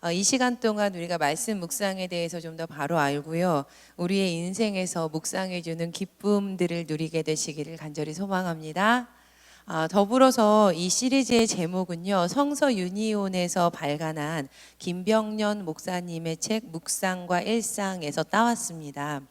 이 시간 동안 우리가 말씀 묵상에 대해서 좀 더 바로 알고요. 우리의 인생에서 묵상해 주는 기쁨들을 누리게 되시기를 간절히 소망합니다. 더불어서 이 시리즈의 제목은요, 성서 유니온에서 발간한 김병년 목사님의 책 묵상과 일상에서 따왔습니다.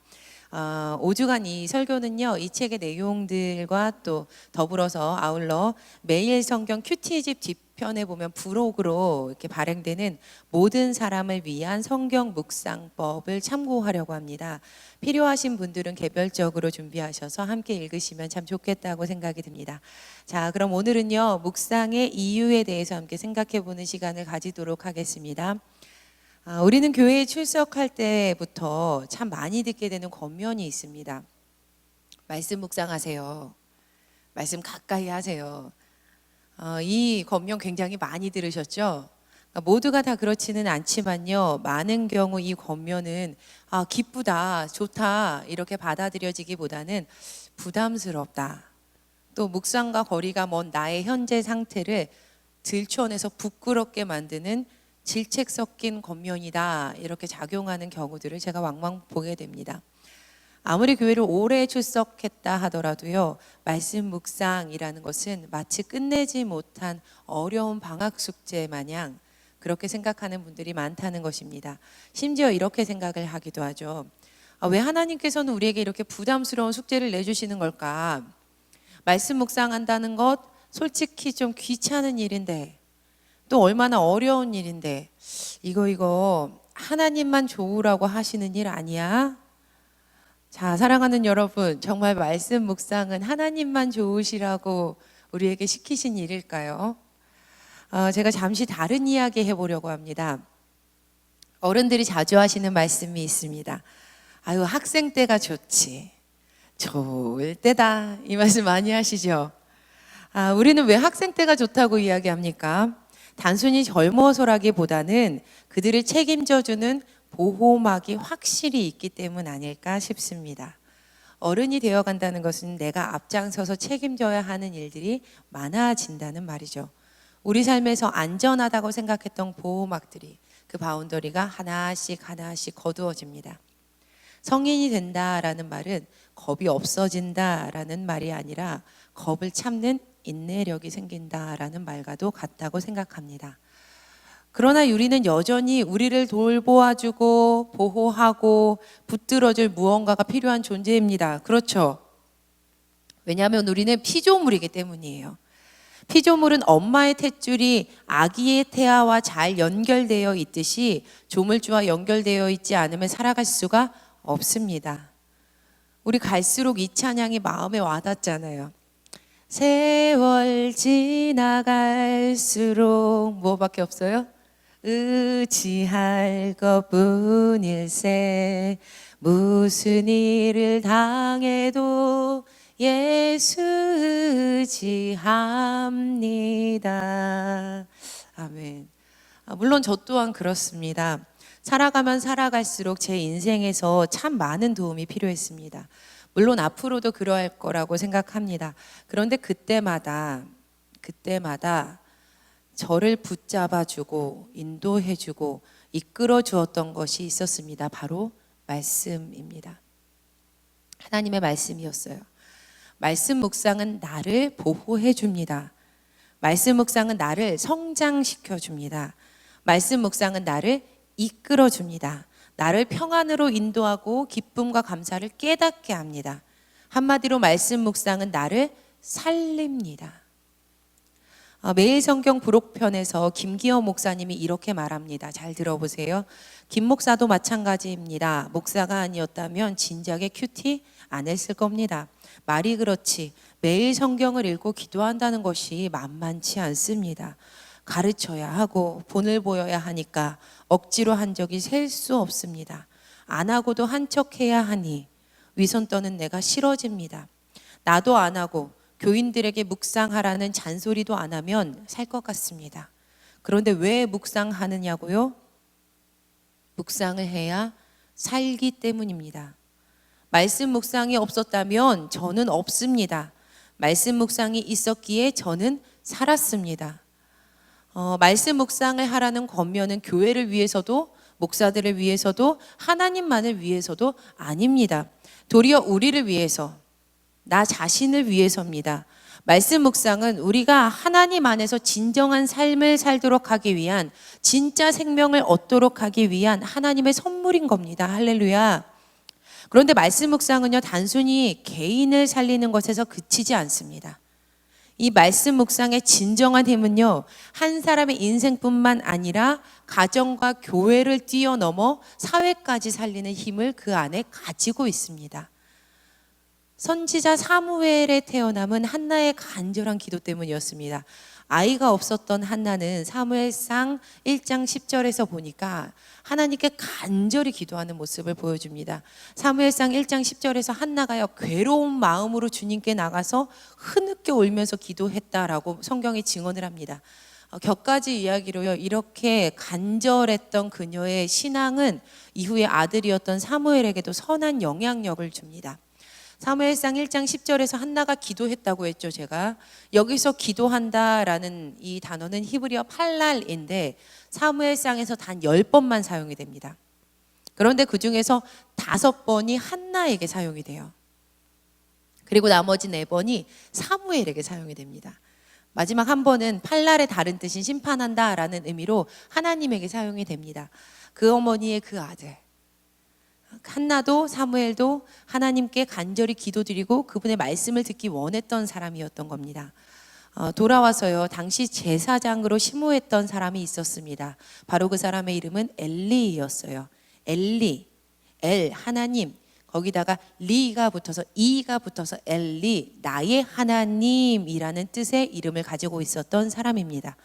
5주간 이 설교는요, 이 책의 내용들과 또 더불어서 아울러 매일 성경 큐티집 뒤편에 보면 부록으로 이렇게 발행되는 모든 사람을 위한 성경 묵상법을 참고하려고 합니다. 필요하신 분들은 개별적으로 준비하셔서 함께 읽으시면 참 좋겠다고 생각이 듭니다. 자, 그럼 오늘은요, 묵상의 이유에 대해서 함께 생각해 보는 시간을 가지도록 하겠습니다. 우리는 교회에 출석할 때부터 참 많이 듣게 되는 권면이 있습니다. 말씀 묵상하세요. 말씀 가까이 하세요. 이 권면 굉장히 많이 들으셨죠? 모두가 다 그렇지는 않지만요, 많은 경우 이 권면은 기쁘다, 좋다 이렇게 받아들여지기보다는 부담스럽다, 또 묵상과 거리가 먼 나의 현재 상태를 들춰내서 부끄럽게 만드는 질책 섞인 권면이다, 이렇게 작용하는 경우들을 제가 왕왕 보게 됩니다. 아무리 교회를 오래 출석했다 하더라도요, 말씀 묵상이라는 것은 마치 끝내지 못한 어려운 방학 숙제 마냥 그렇게 생각하는 분들이 많다는 것입니다. 심지어 이렇게 생각을 하기도 하죠. 왜 하나님께서는 우리에게 이렇게 부담스러운 숙제를 내주시는 걸까? 말씀 묵상한다는 것 솔직히 좀 귀찮은 일인데, 또 얼마나 어려운 일인데, 이거 하나님만 좋으라고 하시는 일 아니야? 자, 사랑하는 여러분, 정말 말씀 묵상은 하나님만 좋으시라고 우리에게 시키신 일일까요? 제가 잠시 다른 이야기 해보려고 합니다. 어른들이 자주 하시는 말씀이 있습니다. 아유, 학생 때가 좋지, 좋을 때다, 이 말씀 많이 하시죠? 우리는 왜 학생 때가 좋다고 이야기합니까? 단순히 젊어서라기보다는 그들을 책임져주는 보호막이 확실히 있기 때문 아닐까 싶습니다. 어른이 되어간다는 것은 내가 앞장서서 책임져야 하는 일들이 많아진다는 말이죠. 우리 삶에서 안전하다고 생각했던 보호막들이, 그 바운더리가 하나씩 하나씩 거두어집니다. 성인이 된다라는 말은 겁이 없어진다라는 말이 아니라 겁을 참는 인내력이 생긴다라는 말과도 같다고 생각합니다. 그러나 우리는 여전히 우리를 돌보아주고 보호하고 붙들어줄 무언가가 필요한 존재입니다. 그렇죠? 왜냐하면 우리는 피조물이기 때문이에요. 피조물은 엄마의 탯줄이 아기의 태아와 잘 연결되어 있듯이 조물주와 연결되어 있지 않으면 살아갈 수가 없습니다. 우리 갈수록 이 찬양이 마음에 와닿잖아요. 세월 지나갈수록 뭐밖에 없어요? 의지할 것뿐일세. 무슨 일을 당해도 예수 의지합니다. 아멘. 물론 저 또한 그렇습니다. 살아가면 살아갈수록 제 인생에서 참 많은 도움이 필요했습니다. 물론 앞으로도 그러할 거라고 생각합니다. 그런데 그때마다 저를 붙잡아주고 인도해주고 이끌어 주었던 것이 있었습니다. 바로 말씀입니다. 하나님의 말씀이었어요. 말씀 묵상은 나를 보호해 줍니다. 말씀 묵상은 나를 성장시켜 줍니다. 말씀 묵상은 나를 이끌어 줍니다. 나를 평안으로 인도하고 기쁨과 감사를 깨닫게 합니다. 한마디로 말씀 묵상은 나를 살립니다. 매일 성경 부록편에서 김기어 목사님이 이렇게 말합니다. 잘 들어보세요. 김 목사도 마찬가지입니다. 목사가 아니었다면 진작에 큐티 안 했을 겁니다. 말이 그렇지 매일 성경을 읽고 기도한다는 것이 만만치 않습니다. 가르쳐야 하고 본을 보여야 하니까 억지로 한 적이 셀 수 없습니다. 안 하고도 한 척 해야 하니 위선 떠는 내가 싫어집니다. 나도 안 하고 교인들에게 묵상하라는 잔소리도 안 하면 살 것 같습니다. 그런데 왜 묵상하느냐고요? 묵상을 해야 살기 때문입니다. 말씀 묵상이 없었다면 저는 없습니다. 말씀 묵상이 있었기에 저는 살았습니다. 말씀 묵상을 하라는 권면은 교회를 위해서도 목사들을 위해서도 하나님만을 위해서도 아닙니다. 도리어 우리를 위해서, 나 자신을 위해서입니다. 말씀 묵상은 우리가 하나님 안에서 진정한 삶을 살도록 하기 위한, 진짜 생명을 얻도록 하기 위한 하나님의 선물인 겁니다. 할렐루야. 그런데 말씀 묵상은요, 단순히 개인을 살리는 것에서 그치지 않습니다. 이 말씀 묵상의 진정한 힘은요, 한 사람의 인생뿐만 아니라 가정과 교회를 뛰어넘어 사회까지 살리는 힘을 그 안에 가지고 있습니다. 선지자 사무엘의 태어남은 한나의 간절한 기도 때문이었습니다. 아이가 없었던 한나는 사무엘상 1장 10절에서 보니까 하나님께 간절히 기도하는 모습을 보여줍니다. 사무엘상 1장 10절에서 한나가요, 괴로운 마음으로 주님께 나가서 흐느껴 울면서 기도했다라고 성경이 증언을 합니다. 격가지 이야기로요, 이렇게 간절했던 그녀의 신앙은 이후에 아들이었던 사무엘에게도 선한 영향력을 줍니다. 사무엘상 1장 10절에서 한나가 기도했다고 했죠. 제가 여기서 기도한다라는 이 단어는 히브리어 팔랄인데 사무엘상에서 단 10번만 사용이 됩니다. 그런데 그 중에서 5번이 한나에게 사용이 돼요. 그리고 나머지 4번이 사무엘에게 사용이 됩니다. 마지막 한 번은 팔랄의 다른 뜻인 심판한다라는 의미로 하나님에게 사용이 됩니다. 그 어머니의 그 아들 한나도 사무엘도 하나님께 간절히 기도드리고 그분의 말씀을 듣기 원했던 사람이었던 겁니다. 돌아와서요, 당시 제사장으로 심호했던 사람이 있었습니다. 바로 그 사람의 이름은 엘리였어요. 엘리, 엘 하나님, 거기다가 리가 붙어서 이가 붙어서 엘리, 나의 하나님이라는 뜻의 이름을 가지고 있었던 사람입니다.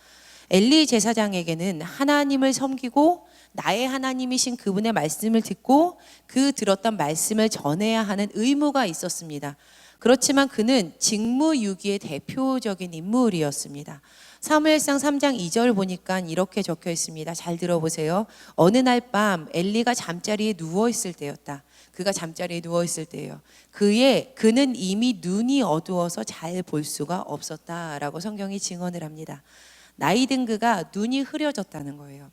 엘리 제사장에게는 하나님을 섬기고 나의 하나님이신 그분의 말씀을 듣고 그 들었던 말씀을 전해야 하는 의무가 있었습니다. 그렇지만 그는 직무유기의 대표적인 인물이었습니다. 사무엘상 3장 2절 보니까 이렇게 적혀 있습니다. 잘 들어보세요. 어느 날 밤 엘리가 잠자리에 누워있을 때였다. 그가 잠자리에 누워있을 때예요. 그는 이미 눈이 어두워서 잘 볼 수가 없었다라고 성경이 증언을 합니다. 나이 든 그가 눈이 흐려졌다는 거예요.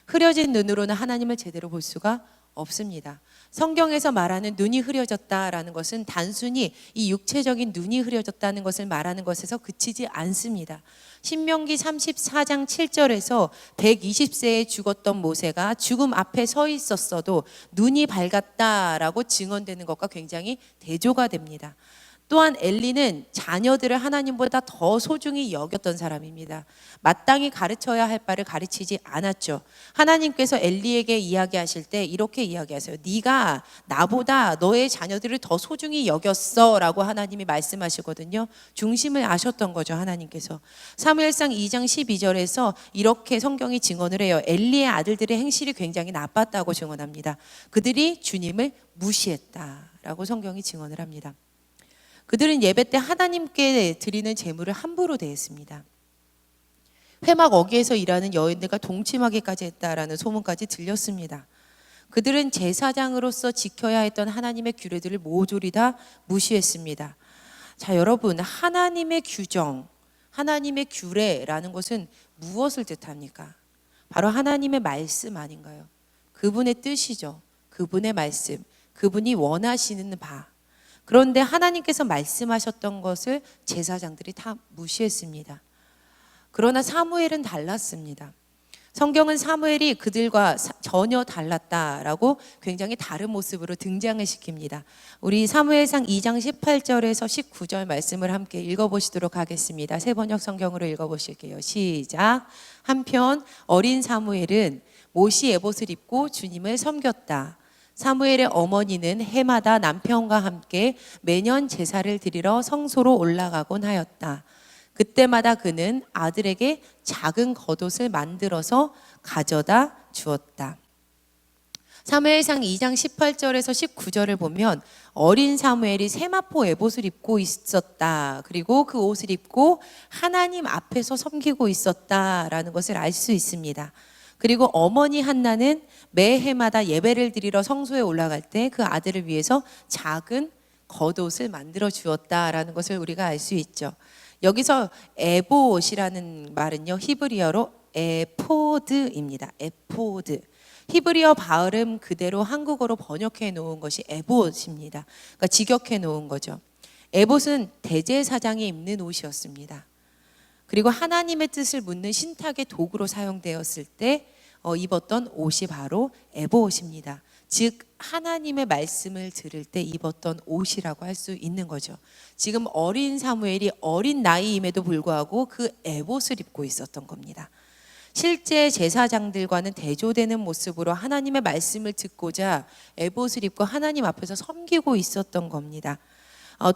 흐려진 눈으로는 하나님을 제대로 볼 수가 없습니다. 성경에서 말하는 눈이 흐려졌다라는 것은 단순히 이 육체적인 눈이 흐려졌다는 것을 말하는 것에서 그치지 않습니다. 신명기 34장 7절에서 120세에 죽었던 모세가 죽음 앞에 서 있었어도 눈이 밝았다라고 증언되는 것과 굉장히 대조가 됩니다. 또한 엘리는 자녀들을 하나님보다 더 소중히 여겼던 사람입니다. 마땅히 가르쳐야 할 바를 가르치지 않았죠. 하나님께서 엘리에게 이야기하실 때 이렇게 이야기하세요. 네가 나보다 너의 자녀들을 더 소중히 여겼어 라고 하나님이 말씀하시거든요. 중심을 아셨던 거죠, 하나님께서. 사무엘상 2장 12절에서 이렇게 성경이 증언을 해요. 엘리의 아들들의 행실이 굉장히 나빴다고 증언합니다. 그들이 주님을 무시했다라고 성경이 증언을 합니다. 그들은 예배 때 하나님께 드리는 제물을 함부로 대했습니다. 회막 어귀에서 일하는 여인들과 동침하기까지 했다라는 소문까지 들렸습니다. 그들은 제사장으로서 지켜야 했던 하나님의 규례들을 모조리 다 무시했습니다. 자, 여러분, 하나님의 규정, 하나님의 규례라는 것은 무엇을 뜻합니까? 바로 하나님의 말씀 아닌가요? 그분의 뜻이죠. 그분의 말씀, 그분이 원하시는 바. 그런데 하나님께서 말씀하셨던 것을 제사장들이 다 무시했습니다. 그러나 사무엘은 달랐습니다. 성경은 사무엘이 그들과 전혀 달랐다라고 굉장히 다른 모습으로 등장을 시킵니다. 우리 사무엘상 2장 18절에서 19절 말씀을 함께 읽어보시도록 하겠습니다. 새번역 성경으로 읽어보실게요. 시작. 한편 어린 사무엘은 모시 에봇을 입고 주님을 섬겼다. 사무엘의 어머니는 해마다 남편과 함께 매년 제사를 드리러 성소로 올라가곤 하였다. 그때마다 그는 아들에게 작은 겉옷을 만들어서 가져다 주었다. 사무엘상 2장 18절에서 19절을 보면 어린 사무엘이 세마포 에봇을 입고 있었다. 그리고 그 옷을 입고 하나님 앞에서 섬기고 있었다라는 것을 알 수 있습니다. 그리고 어머니 한나는 매 해마다 예배를 드리러 성소에 올라갈 때 그 아들을 위해서 작은 겉옷을 만들어 주었다라는 것을 우리가 알 수 있죠. 여기서 에봇이라는 말은요, 히브리어로 에포드입니다. 에포드. 히브리어 발음 그대로 한국어로 번역해 놓은 것이 에봇입니다. 그러니까 직역해 놓은 거죠. 에봇은 대제사장이 입는 옷이었습니다. 그리고 하나님의 뜻을 묻는 신탁의 도구로 사용되었을 때 입었던 옷이 바로 에봇입니다. 즉 하나님의 말씀을 들을 때 입었던 옷이라고 할 수 있는 거죠. 지금 어린 사무엘이 어린 나이임에도 불구하고 그 에봇을 입고 있었던 겁니다. 실제 제사장들과는 대조되는 모습으로 하나님의 말씀을 듣고자 에봇을 입고 하나님 앞에서 섬기고 있었던 겁니다.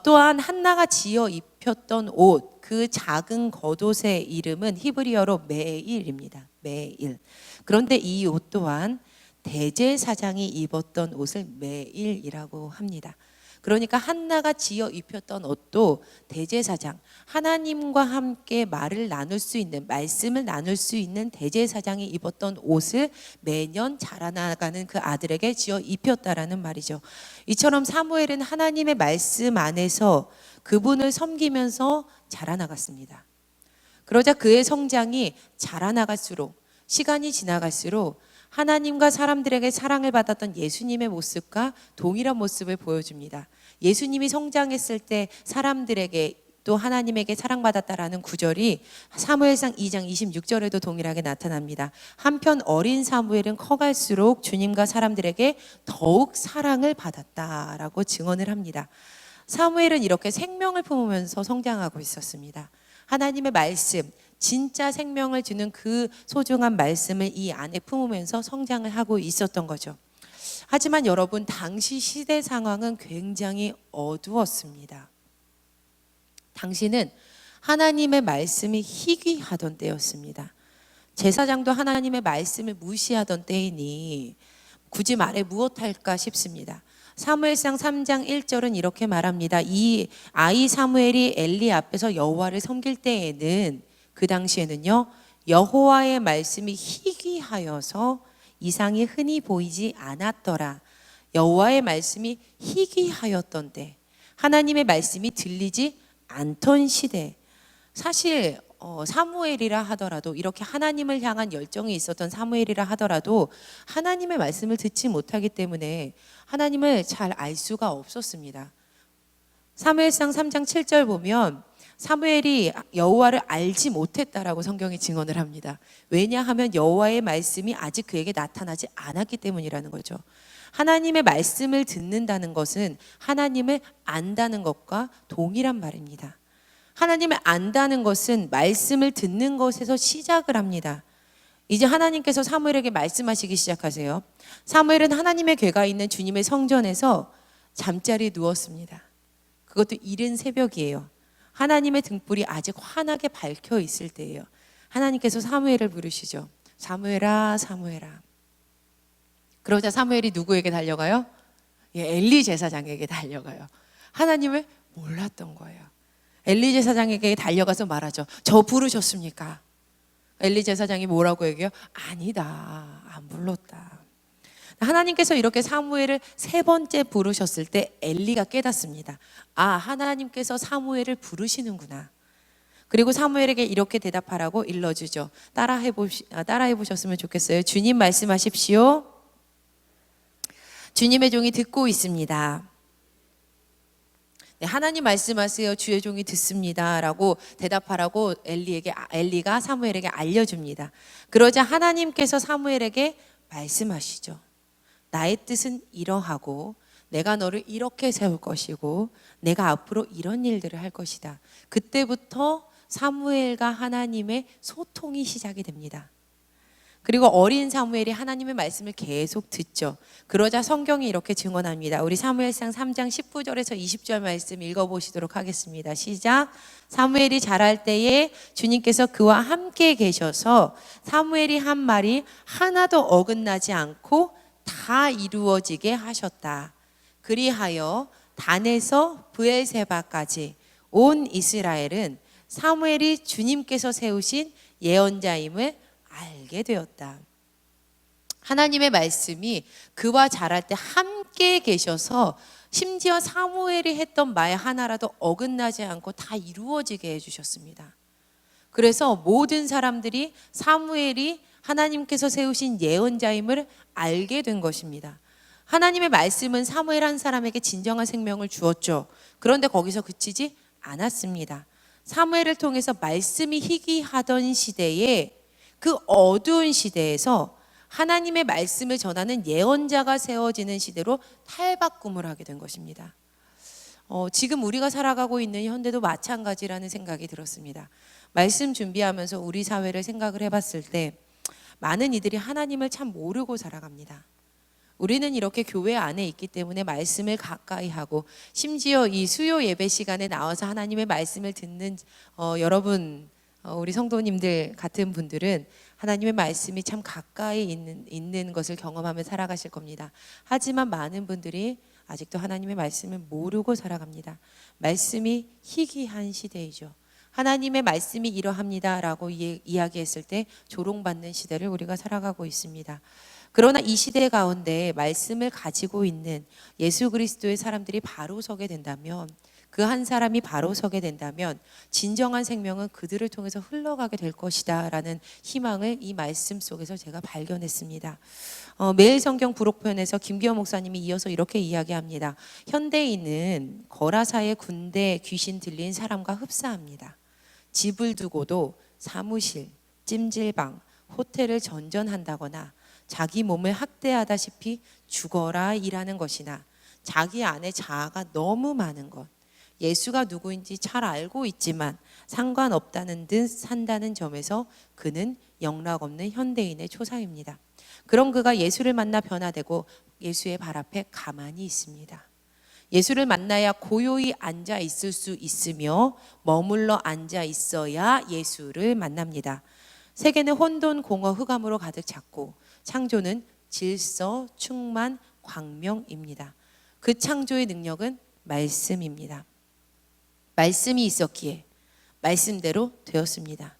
또한 한나가 지어 입혔던 옷, 그 작은 겉옷의 이름은 히브리어로 메일입니다. 메일. 그런데 이 옷 또한 대제사장이 입었던 옷을 메일이라고 합니다. 그러니까 한나가 지어 입혔던 옷도 대제사장, 하나님과 함께 말을 나눌 수 있는, 말씀을 나눌 수 있는 대제사장이 입었던 옷을 매년 자라나가는 그 아들에게 지어 입혔다라는 말이죠. 이처럼 사무엘은 하나님의 말씀 안에서 그분을 섬기면서 자라나갔습니다. 그러자 그의 성장이 자라나갈수록, 시간이 지나갈수록 하나님과 사람들에게 사랑을 받았던 예수님의 모습과 동일한 모습을 보여줍니다. 예수님이 성장했을 때 사람들에게 또 하나님에게 사랑받았다라는 구절이 사무엘상 2장 26절에도 동일하게 나타납니다. 한편 어린 사무엘은 커갈수록 주님과 사람들에게 더욱 사랑을 받았다라고 증언을 합니다. 사무엘은 이렇게 생명을 품으면서 성장하고 있었습니다. 하나님의 말씀, 진짜 생명을 주는 그 소중한 말씀을 이 안에 품으면서 성장을 하고 있었던 거죠. 하지만 여러분, 당시 시대 상황은 굉장히 어두웠습니다. 당시는 하나님의 말씀이 희귀하던 때였습니다. 제사장도 하나님의 말씀을 무시하던 때이니 굳이 말해 무엇할까 싶습니다. 사무엘상 3장 1절은 이렇게 말합니다. 이 아이 사무엘이 엘리 앞에서 여호와를 섬길 때에는, 그 당시에는요, 여호와의 말씀이 희귀하여서 이상이 흔히 보이지 않았더라. 여호와의 말씀이 희귀하였던 때, 하나님의 말씀이 들리지 않던 시대. 사실 사무엘이라 하더라도, 이렇게 하나님을 향한 열정이 있었던 사무엘이라 하더라도 하나님의 말씀을 듣지 못하기 때문에 하나님을 잘 알 수가 없었습니다. 사무엘상 3장 7절 보면 사무엘이 여호와를 알지 못했다라고 성경이 증언을 합니다. 왜냐하면 여호와의 말씀이 아직 그에게 나타나지 않았기 때문이라는 거죠. 하나님의 말씀을 듣는다는 것은 하나님을 안다는 것과 동일한 말입니다. 하나님을 안다는 것은 말씀을 듣는 것에서 시작을 합니다. 이제 하나님께서 사무엘에게 말씀하시기 시작하세요. 사무엘은 하나님의 궤가 있는 주님의 성전에서 잠자리에 누웠습니다. 그것도 이른 새벽이에요. 하나님의 등불이 아직 환하게 밝혀 있을 때예요. 하나님께서 사무엘을 부르시죠. 사무엘아, 사무엘아. 그러자 사무엘이 누구에게 달려가요? 엘리 제사장에게 달려가요. 하나님을 몰랐던 거예요. 엘리 제사장에게 달려가서 말하죠. 저 부르셨습니까? 엘리 제사장이 뭐라고 얘기해요? 아니다, 안 불렀다. 하나님께서 이렇게 사무엘을 3번째 부르셨을 때 엘리가 깨닫습니다. 아, 하나님께서 사무엘을 부르시는구나. 그리고 사무엘에게 이렇게 대답하라고 일러주죠. 따라해 보셨으면 좋겠어요. 주님 말씀하십시오. 주님의 종이 듣고 있습니다. 네, 하나님 말씀하세요. 주의 종이 듣습니다. 라고 대답하라고 엘리가 사무엘에게 알려줍니다. 그러자 하나님께서 사무엘에게 말씀하시죠. 나의 뜻은 이러하고 내가 너를 이렇게 세울 것이고 내가 앞으로 이런 일들을 할 것이다. 그때부터 사무엘과 하나님의 소통이 시작이 됩니다. 그리고 어린 사무엘이 하나님의 말씀을 계속 듣죠. 그러자 성경이 이렇게 증언합니다. 우리 사무엘상 3장 19절에서 20절 말씀 읽어보시도록 하겠습니다. 시작. 사무엘이 자랄 때에 주님께서 그와 함께 계셔서 사무엘이 한 말이 하나도 어긋나지 않고 다 이루어지게 하셨다. 그리하여 단에서 브엘세바까지 온 이스라엘은 사무엘이 주님께서 세우신 예언자임을 알게 되었다. 하나님의 말씀이 그와 자랄 때 함께 함께 계셔서 심지어 사무엘이 했던 말 하나라도 어긋나지 않고 다 이루어지게 해주셨습니다. 그래서 모든 사람들이 사무엘이 하나님께서 세우신 예언자임을 알게 된 것입니다. 하나님의 말씀은 사무엘 한 사람에게 진정한 생명을 주었죠. 그런데 거기서 그치지 않았습니다. 사무엘을 통해서 말씀이 희귀하던 시대에, 그 어두운 시대에서 하나님의 말씀을 전하는 예언자가 세워지는 시대로 탈바꿈을 하게 된 것입니다. 지금 우리가 살아가고 있는 현대도 마찬가지라는 생각이 들었습니다. 말씀 준비하면서 우리 사회를 생각을 해봤을 때 많은 이들이 하나님을 참 모르고 살아갑니다. 우리는 이렇게 교회 안에 있기 때문에 말씀을 가까이 하고, 심지어 이 수요 예배 시간에 나와서 하나님의 말씀을 듣는 여러분, 우리 성도님들 같은 분들은 하나님의 말씀이 참 가까이 있는 것을 경험하며 살아가실 겁니다. 하지만 많은 분들이 아직도 하나님의 말씀을 모르고 살아갑니다. 말씀이 희귀한 시대이죠. 하나님의 말씀이 이러합니다라고 이야기했을 때 조롱받는 시대를 우리가 살아가고 있습니다. 그러나 이 시대 가운데 말씀을 가지고 있는 예수 그리스도의 사람들이 바로 서게 된다면, 그 한 사람이 바로 서게 된다면 진정한 생명은 그들을 통해서 흘러가게 될 것이다 라는 희망을 이 말씀 속에서 제가 발견했습니다. 매일 성경 부록편에서 김기호 목사님이 이어서 이렇게 이야기합니다. 현대인은 거라사의 군대 귀신 들린 사람과 흡사합니다. 집을 두고도 사무실, 찜질방, 호텔을 전전한다거나 자기 몸을 학대하다시피 죽어라 일하는 것이나 자기 안에 자아가 너무 많은 것, 예수가 누구인지 잘 알고 있지만 상관없다는 듯 산다는 점에서 그는 영락없는 현대인의 초상입니다. 그런 그가 예수를 만나 변화되고 예수의 발 앞에 가만히 있습니다. 예수를 만나야 고요히 앉아 있을 수 있으며 머물러 앉아 있어야 예수를 만납니다. 세계는 혼돈, 공허, 흑암으로 가득 찼고 창조는 질서, 충만, 광명입니다. 그 창조의 능력은 말씀입니다. 말씀이 있었기에 말씀대로 되었습니다.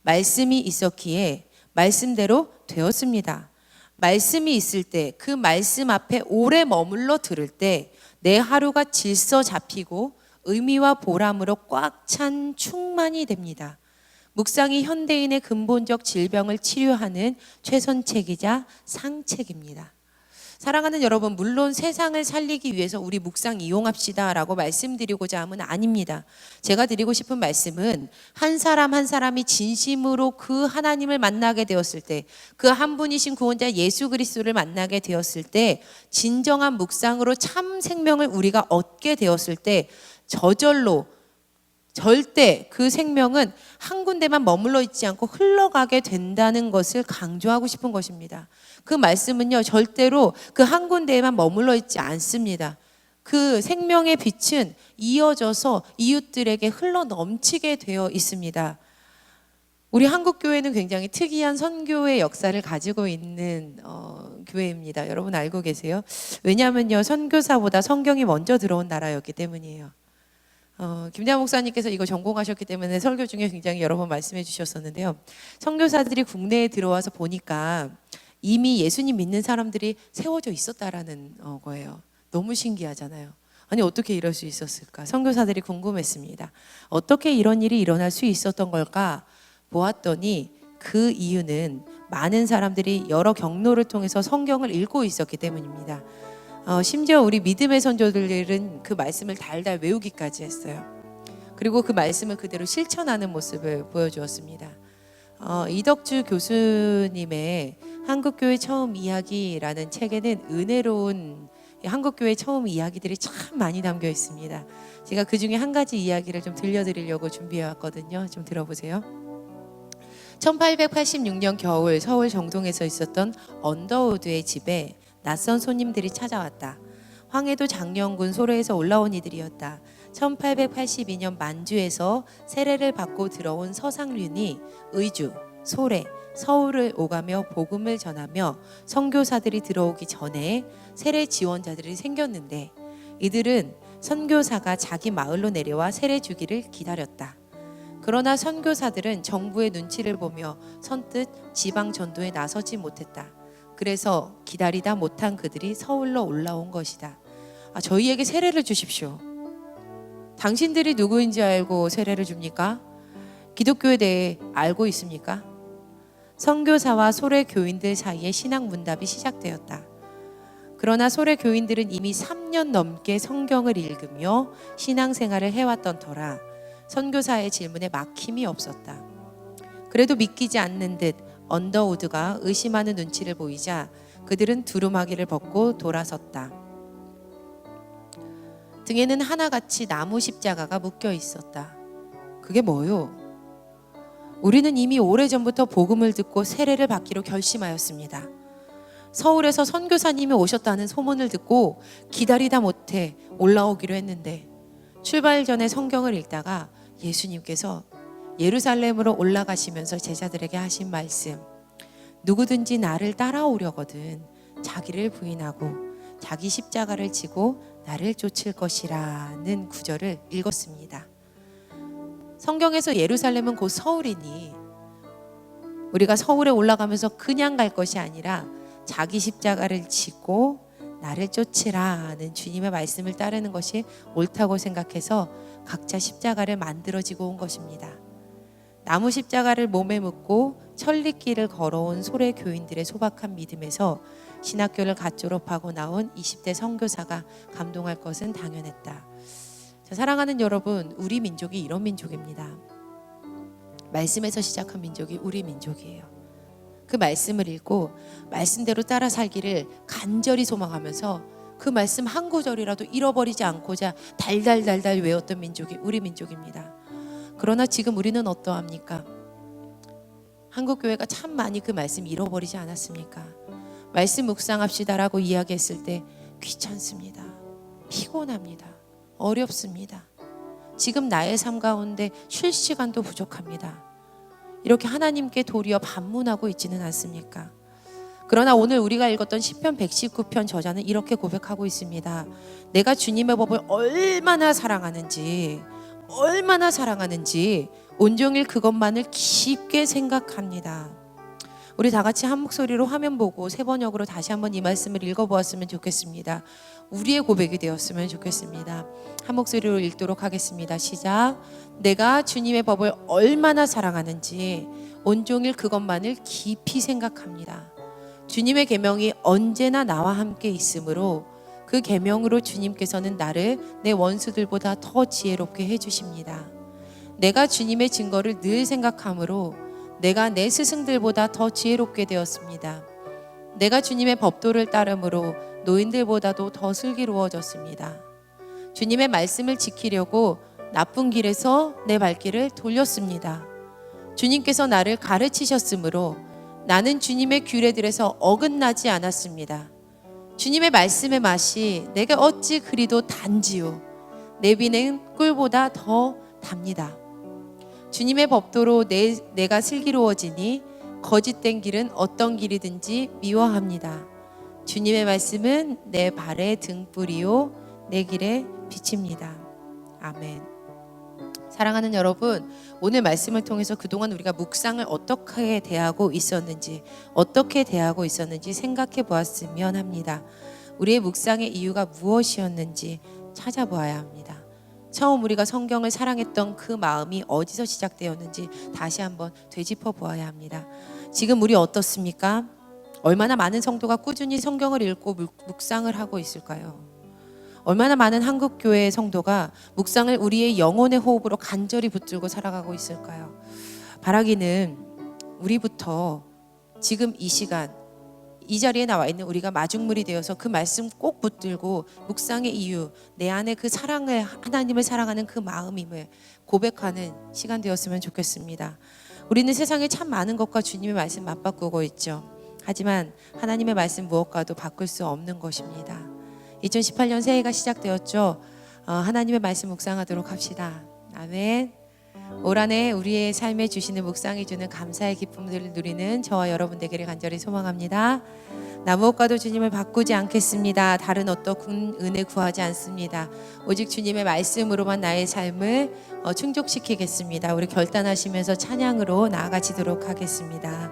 말씀이 있었기에 말씀대로 되었습니다. 말씀이 있을 때, 그 말씀 앞에 오래 머물러 들을 때 내 하루가 질서 잡히고 의미와 보람으로 꽉 찬 충만이 됩니다. 묵상이 현대인의 근본적 질병을 치료하는 최선책이자 상책입니다. 사랑하는 여러분, 물론 세상을 살리기 위해서 우리 묵상 이용합시다 라고 말씀드리고자 함은 아닙니다. 제가 드리고 싶은 말씀은 한 사람 한 사람이 진심으로 그 하나님을 만나게 되었을 때, 그 한 분이신 구원자 예수 그리스도를 만나게 되었을 때, 진정한 묵상으로 참 생명을 우리가 얻게 되었을 때 저절로 절대 그 생명은 한 군데만 머물러 있지 않고 흘러가게 된다는 것을 강조하고 싶은 것입니다. 그 말씀은요, 절대로 그 한 군데에만 머물러 있지 않습니다. 그 생명의 빛은 이어져서 이웃들에게 흘러 넘치게 되어 있습니다. 우리 한국교회는 굉장히 특이한 선교의 역사를 가지고 있는 교회입니다. 여러분 알고 계세요? 왜냐하면요, 선교사보다 성경이 먼저 들어온 나라였기 때문이에요. 김장 목사님께서 이거 전공하셨기 때문에 설교 중에 굉장히 여러 번 말씀해 주셨었는데요. 선교사들이 국내에 들어와서 보니까 이미 예수님 믿는 사람들이 세워져 있었다라는 거예요. 너무 신기하잖아요. 아니 어떻게 이럴 수 있었을까? 선교사들이 궁금했습니다. 어떻게 이런 일이 일어날 수 있었던 걸까? 보았더니 그 이유는 많은 사람들이 여러 경로를 통해서 성경을 읽고 있었기 때문입니다. 심지어 우리 믿음의 선조들은 그 말씀을 달달 외우기까지 했어요. 그리고 그 말씀을 그대로 실천하는 모습을 보여주었습니다. 이덕주 교수님의 한국교회 처음 이야기라는 책에는 은혜로운 한국교회 처음 이야기들이 참 많이 담겨 있습니다. 제가 그 중에 한 가지 이야기를 좀 들려드리려고 준비해 왔거든요. 좀 들어보세요. 1886년 겨울 서울 정동에서 있었던 언더우드의 집에 낯선 손님들이 찾아왔다. 황해도 장령군 소래에서 올라온 이들이었다. 1882년 만주에서 세례를 받고 들어온 서상륜이 의주, 소래, 서울을 오가며 복음을 전하며 선교사들이 들어오기 전에 세례 지원자들이 생겼는데 이들은 선교사가 자기 마을로 내려와 세례 주기를 기다렸다. 그러나 선교사들은 정부의 눈치를 보며 선뜻 지방 전도에 나서지 못했다. 그래서 기다리다 못한 그들이 서울로 올라온 것이다. 저희에게 세례를 주십시오. 당신들이 누구인지 알고 세례를 줍니까? 기독교에 대해 알고 있습니까? 선교사와 소래 교인들 사이에 신앙 문답이 시작되었다. 그러나 소래 교인들은 이미 3년 넘게 성경을 읽으며 신앙생활을 해왔던 터라 선교사의 질문에 막힘이 없었다. 그래도 믿기지 않는 듯 언더우드가 의심하는 눈치를 보이자 그들은 두루마기를 벗고 돌아섰다. 등에는 하나같이 나무 십자가가 묶여 있었다. 그게 뭐요? 우리는 이미 오래전부터 복음을 듣고 세례를 받기로 결심하였습니다. 서울에서 선교사님이 오셨다는 소문을 듣고 기다리다 못해 올라오기로 했는데 출발 전에 성경을 읽다가 예수님께서 예루살렘으로 올라가시면서 제자들에게 하신 말씀, 누구든지 나를 따라오려거든 자기를 부인하고 자기 십자가를 지고 나를 쫓을 것이라는 구절을 읽었습니다. 성경에서 예루살렘은 곧 서울이니 우리가 서울에 올라가면서 그냥 갈 것이 아니라 자기 십자가를 지고 나를 쫓으라는 주님의 말씀을 따르는 것이 옳다고 생각해서 각자 십자가를 만들어지고 온 것입니다. 나무 십자가를 몸에 묻고 천리길을 걸어온 소래 교인들의 소박한 믿음에서 신학교를 갓 졸업하고 나온 20대 선교사가 감동할 것은 당연했다. 사랑하는 여러분, 우리 민족이 이런 민족입니다. 말씀에서 시작한 민족이 우리 민족이에요. 그 말씀을 읽고 말씀대로 따라 살기를 간절히 소망하면서 그 말씀 한 구절이라도 잃어버리지 않고자 달달달달 외웠던 민족이 우리 민족입니다. 그러나 지금 우리는 어떠합니까? 한국교회가 참 많이 그 말씀 잃어버리지 않았습니까? 말씀 묵상합시다라고 이야기했을 때 귀찮습니다. 피곤합니다. 어렵습니다. 지금 나의 삶 가운데 쉴 시간도 부족합니다. 이렇게 하나님께 도리어 반문하고 있지는 않습니까? 그러나 오늘 우리가 읽었던 시편 119편 저자는 이렇게 고백하고 있습니다. 내가 주님의 법을 얼마나 사랑하는지 온종일 그것만을 깊게 생각합니다. 우리 다 같이 한 목소리로 화면 보고 세 번역으로 다시 한번 이 말씀을 읽어보았으면 좋겠습니다. 우리의 고백이 되었으면 좋겠습니다. 한 목소리로 읽도록 하겠습니다. 시작. 내가 주님의 법을 얼마나 사랑하는지 온종일 그것만을 깊이 생각합니다. 주님의 계명이 언제나 나와 함께 있으므로 그 계명으로 주님께서는 나를 내 원수들보다 더 지혜롭게 해주십니다. 내가 주님의 증거를 늘 생각하므로 내가 내 스승들보다 더 지혜롭게 되었습니다. 내가 주님의 법도를 따름으로 노인들보다도 더 슬기로워졌습니다. 주님의 말씀을 지키려고 나쁜 길에서 내 발길을 돌렸습니다. 주님께서 나를 가르치셨으므로 나는 주님의 규례들에서 어긋나지 않았습니다. 주님의 말씀의 맛이 내게 어찌 그리도 단지요 내 비는 꿀보다 더 답니다. 주님의 법도로 내가 슬기로워지니 거짓된 길은 어떤 길이든지 미워합니다. 주님의 말씀은 내 발의 등불이요 내 길에 빛입니다. 아멘. 사랑하는 여러분, 오늘 말씀을 통해서 그동안 우리가 묵상을 어떻게 대하고 있었는지 생각해 보았으면 합니다. 우리의 묵상의 이유가 무엇이었는지 찾아보아야 합니다. 처음 우리가 성경을 사랑했던 그 마음이 어디서 시작되었는지 다시 한번 되짚어 보아야 합니다. 지금 우리 어떻습니까? 얼마나 많은 성도가 꾸준히 성경을 읽고 묵상을 하고 있을까요? 얼마나 많은 한국교회의 성도가 묵상을 우리의 영혼의 호흡으로 간절히 붙들고 살아가고 있을까요? 바라기는 우리부터 지금 이 시간 이 자리에 나와 있는 우리가 마중물이 되어서 그 말씀 꼭 붙들고 묵상의 이유, 내 안에 그 사랑을, 하나님을 사랑하는 그 마음임을 고백하는 시간 되었으면 좋겠습니다. 우리는 세상에 참 많은 것과 주님의 말씀 맞바꾸고 있죠. 하지만 하나님의 말씀 무엇과도 바꿀 수 없는 것입니다. 2018년 새해가 시작되었죠. 하나님의 말씀 묵상하도록 합시다. 아멘. 올 한해 우리의 삶에 주시는 묵상해 주는 감사의 기쁨들을 누리는 저와 여러분 되기를 간절히 소망합니다. 나 무엇과도 주님을 바꾸지 않겠습니다. 다른 어떤 은혜 구하지 않습니다. 오직 주님의 말씀으로만 나의 삶을 충족시키겠습니다. 우리 결단하시면서 찬양으로 나아가시도록 하겠습니다.